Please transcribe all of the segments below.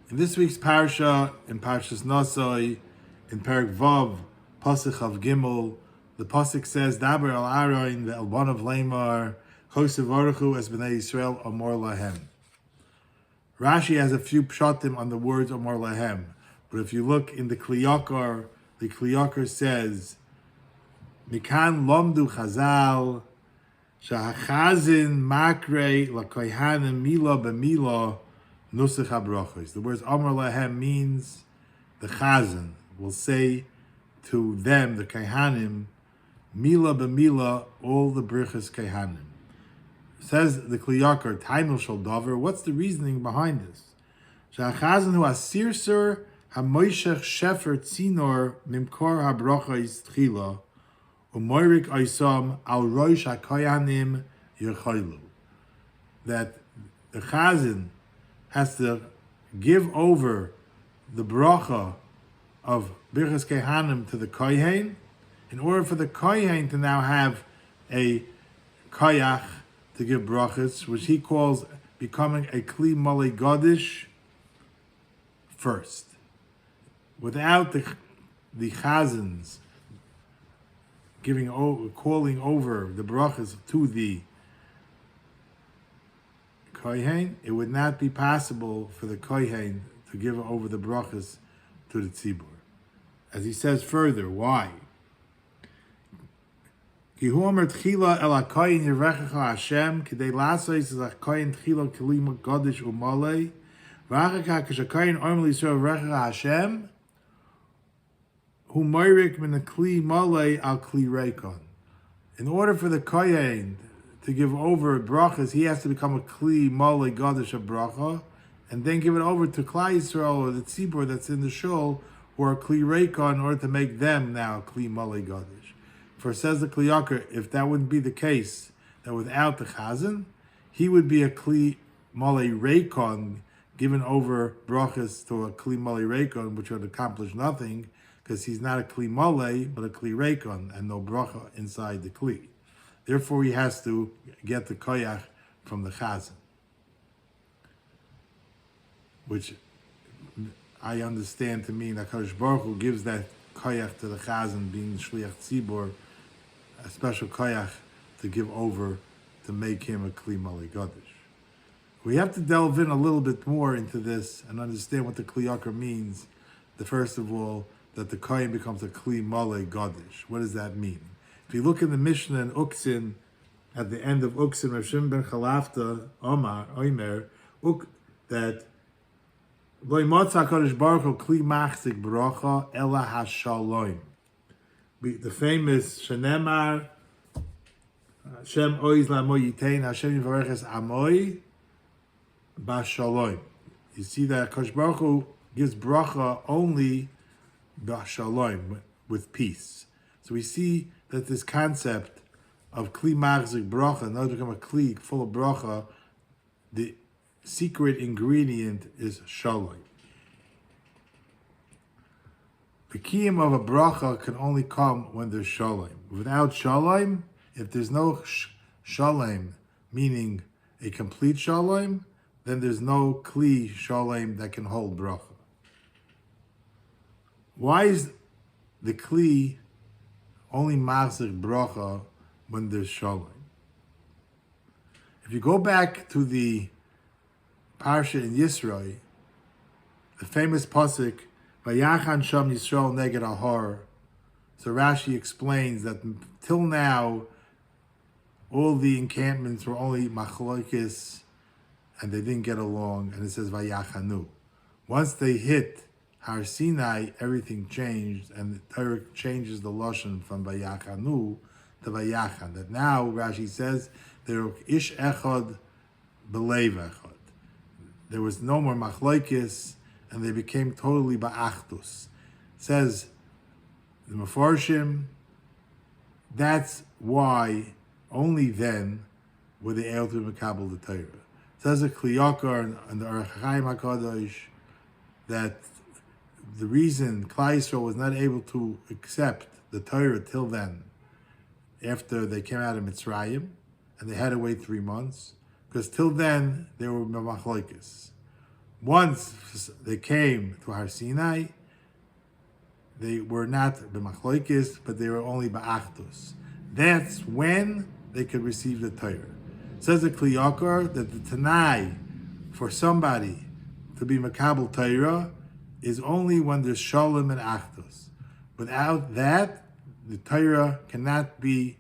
In this week's parsha, in Parshas Nosoi, in Perek Vav, Pasuk of Gimel, the Pasuk says, Daber al Aaron ve'el of Lamar, Chosev Aruchu es b'nei Yisrael amor lahem. Rashi has a few pshatim on the words amor lahem, but if you look in the Kliyakar says, Mikan lomdu chazal, shahachazin makre lakoyhanim mila b'mila, Nusach habrachos. The words Amar Lahem means the Chazan will say to them, the Kaihanim, Mila b'Mila, all the Brichas Kaihanim. Says the Kliyakar, Taimil Shal Davar, what's the reasoning behind this? Sha'achazan hu asirsur hamoishech shefer tzinor mimkor habrachos tchila umoirik oisam al roish haKayanim yerchaylu. That the Chazan has to give over the bracha of Birchas Kehanim to the Kohen in order for the Kohen to now have a koyach to give brachas, which he calls becoming a Kli Malei Gadish first. Without the Chazans calling over the brachas to the Kohen, it would not be possible for the Kohen to give over the brachas to the tzibur. As he says further, why? Ki hu omer tchila el hakohen yirechecha Hashem k'dei lasos es hakohen tchila kli gadish umalei v'achar kach k'shakohen omer l'Yisrael yirechecha Hashem hu moirik min kli malei al kli reikon. In order for the Kohen to give over brachas, he has to become a Kli Malei Gadish of bracha, and then give it over to Klal Yisrael or the tzibur that's in the shul, who are Kli Reika, in order to make them now Kli Malei Gadish. For says the Kliyakar, if that wouldn't be the case, that without the Chazan, he would be a Kli Malei Reikon, given over brachas to a Kli Malei Reikon, which would accomplish nothing, because he's not a Kli Malei, but a Kli Reikon, and no bracha inside the Kli. Therefore, he has to get the koyach from the chazan, which I understand to mean that HaKadosh Baruch Hu gives that koyach to the chazan, being shliach tzibur, a special koyach to give over to make him a kli malei gadish. We have to delve in a little bit more into this and understand what the Kliyakar means. First of all, that the kohen becomes a kli malei gadish. What does that mean? If you look in the Mishnah in Uksin, at the end of Uksin, Rav Shimon ben Chalafta, Omer, that Lo yimotza HaKadosh Baruch Hu kli machzik bracha ela hashalom. The famous Shenemar, Hashem oiz la'amoy yitein, Hashem yivareches amoy b'shalom. You see that HaKadosh Baruch Hu gives bracha only b'shalom, with peace. So we see that this concept of kli machzik bracha, in order to become a kli full of bracha, the secret ingredient is shalom. The kiyum of a bracha can only come when there's shalom. Without shalom, if there's no shalom, meaning a complete shalom, then there's no kli shalom that can hold bracha. Why is the kli only machzik bracha when there's shalom? If you go back to the parsha in Yisro, the famous pasuk, Vayachan Sham Yisrael neged Ahar, so Rashi explains that till now, all the encampments were only machlokes, and they didn't get along, and it says Vayachanu. Once they hit Har Sinai, everything changed, and the Torah changes the lashon from Vayachanu to Vayachan. That now, Rashi says, there were ish echad belev echad. There was no more machlokes, and they became totally ba'achdus. Says the Mefarshim, that's why only then were they able to mekabel the Torah. Says the Kliyakar and the Orach Chaim HaKadosh that the reason Klal Yisrael was not able to accept the Torah till then, after they came out of Mitzrayim, and they had to wait 3 months, because till then they were machlokes. Once they came to Har Sinai, they were not b'machloikis, but they were only ba'achdus. That's when they could receive the Torah. Says the Kli Yakar that the Tanai for somebody to be makabel Torah is only when there's shalom and achdus. Without that, the Torah cannot be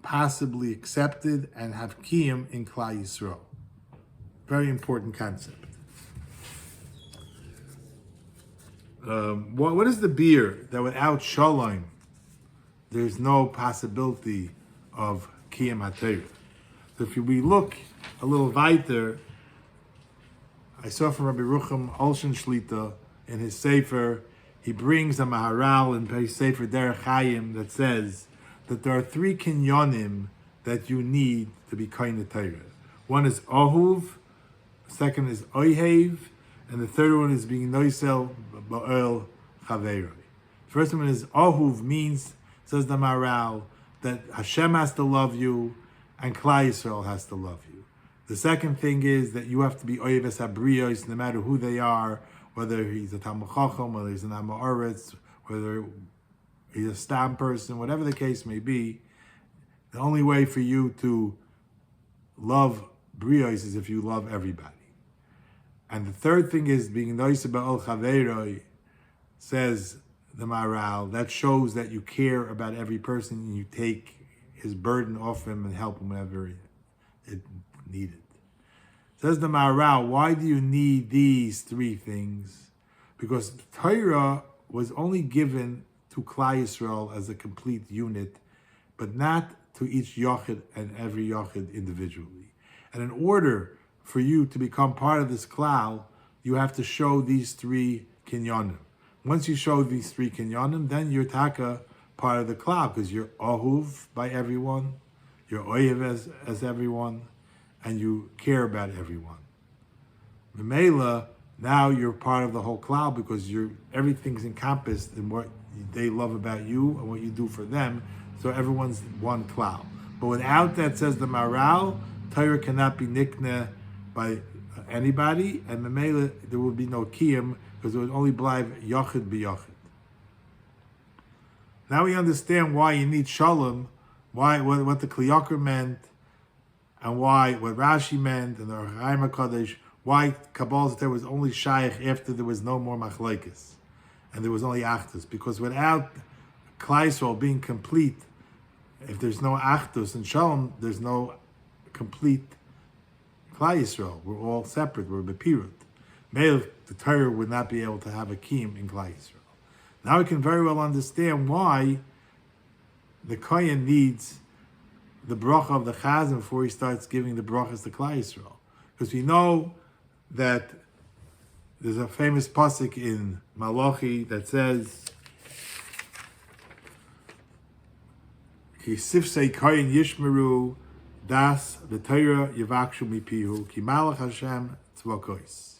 possibly accepted and have kiyum in Klal Yisrael. Very important concept. What is the beer that without shalom, there's no possibility of kiyum HaTorah? So if we look a little weiter, I saw from Rabbi Rucham Olshen Shlita in his Sefer, he brings a Maharal in his Sefer Derech Hayim that says that there are three kinyonim that you need to be kohen Torah. One is Ohuv, second is Oihev, and the third one is being Noisel Ba'el Chaveroi. First one is Ohuv, means, says the Maharal, that Hashem has to love you and Klal Yisrael has to love you. The second thing is that you have to be Oyeves Habriyos, no matter who they are, whether he's a Talmud Chacham, whether he's an Amoritz, whether he's a Stam person, whatever the case may be. The only way for you to love Briyos is if you love everybody. And the third thing is being Noiseh Ba'ol Chaveroi, says the Maharal, that shows that you care about every person and you take his burden off him and help him whenever it needed. Says the Maharal, why do you need these three things? Because Torah was only given to Klal Yisrael as a complete unit, but not to each Yochid and every Yochid individually. And in order for you to become part of this Klal, you have to show these three kinyonim. Once you show these three kinyonim, then you're taka part of the Klal, because you're Ohuv by everyone, you're Oyev as everyone, and you care about everyone. Memela, now you're part of the whole Klal because everything's encompassed in what they love about you and what you do for them, so everyone's one Klal. But without that, says the Maharal, Torah cannot be nikneh by anybody, and Memela, there would be no kiyum, because it would only blive Yochid b'Yochid. Now we understand why you need shalom, what the Kli Yakar meant, and what Rashi meant, and the Chaim HaKadosh, why Kabbalah Torah was only shaykh after there was no more machlekes, and there was only achdus. Because without Klal Yisrael being complete, if there's no achdus and shalom, there's no complete Klal Yisrael. We're all separate. We're bepirut. Maybe the Torah would not be able to have a kiyum in Klal Yisrael. Now we can very well understand why the kohen needs the bracha of the chazan before he starts giving the brachas to Klal Yisrael. Because we know that there's a famous pasuk in Malachi that says, Ki sifsei kohen yishmeru das the Torah yivakshu mipihu ki malach Hashem tzvakois.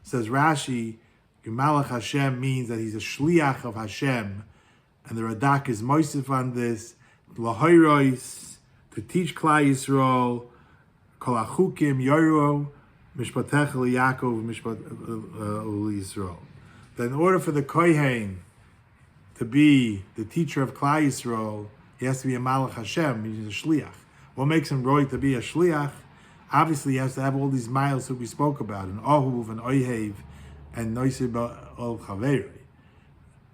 Says Rashi, Malach Hashem means that he's a shliach of Hashem, and the Radak is moisif on this, lahoirois, to teach Klal Yisrael, kol achukim yoru, mishpatech Yaakov, mishpat Yisrael. That in order for the kohen to be the teacher of Klal Yisrael, he has to be a Malach Hashem, he's a shliach. What makes him roy to be a shliach? Obviously, he has to have all these miles that we spoke about, and Ohuv and Oihev, and Noiseh Ba'ol Chaveroi.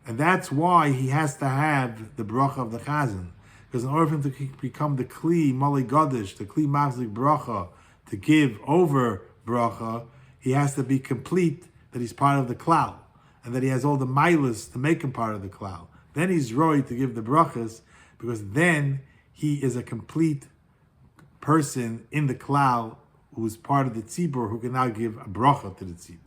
And that's why he has to have the bracha of the chazan. Because in order for him to become the Kli Mali Gadish, the Kli Machzik bracha, to give over bracha, he has to be complete, that he's part of the klal, and that he has all the milas to make him part of the klal. Then he's roy to give the brachas, because then he is a complete person in the klal who is part of the tzibur, who can now give a bracha to the tzibur.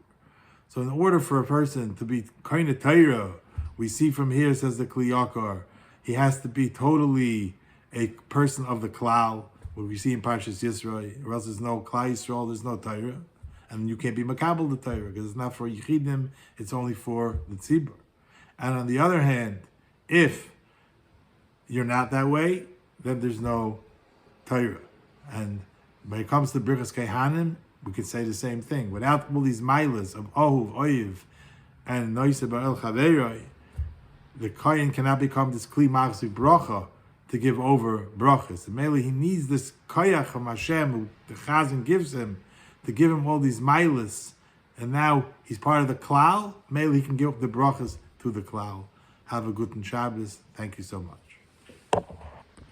So in order for a person to be kohen Torah, we see from here, says the Kli Yakar, he has to be totally a person of the klal, what we see in Parshas Yisro, or else there's no Klal Yisrael, there's no Torah, and you can't be makabel the Torah, because it's not for Yechidim, it's only for the tzibur. And on the other hand, if you're not that way, then there's no Torah. And when it comes to Birchas Kehanim, we could say the same thing. Without all these milas of Ohuv, Oiv, and Noise Ba'el Chaveroi, the Kohen cannot become this Kli Machzik Bracha to give over brachas. And mainly he needs this koyach from Hashem, who the Chazan gives him, to give him all these milas. And now he's part of the klal. Mainly he can give up the brachas to the klal. Have a good Shabbos. Thank you so much.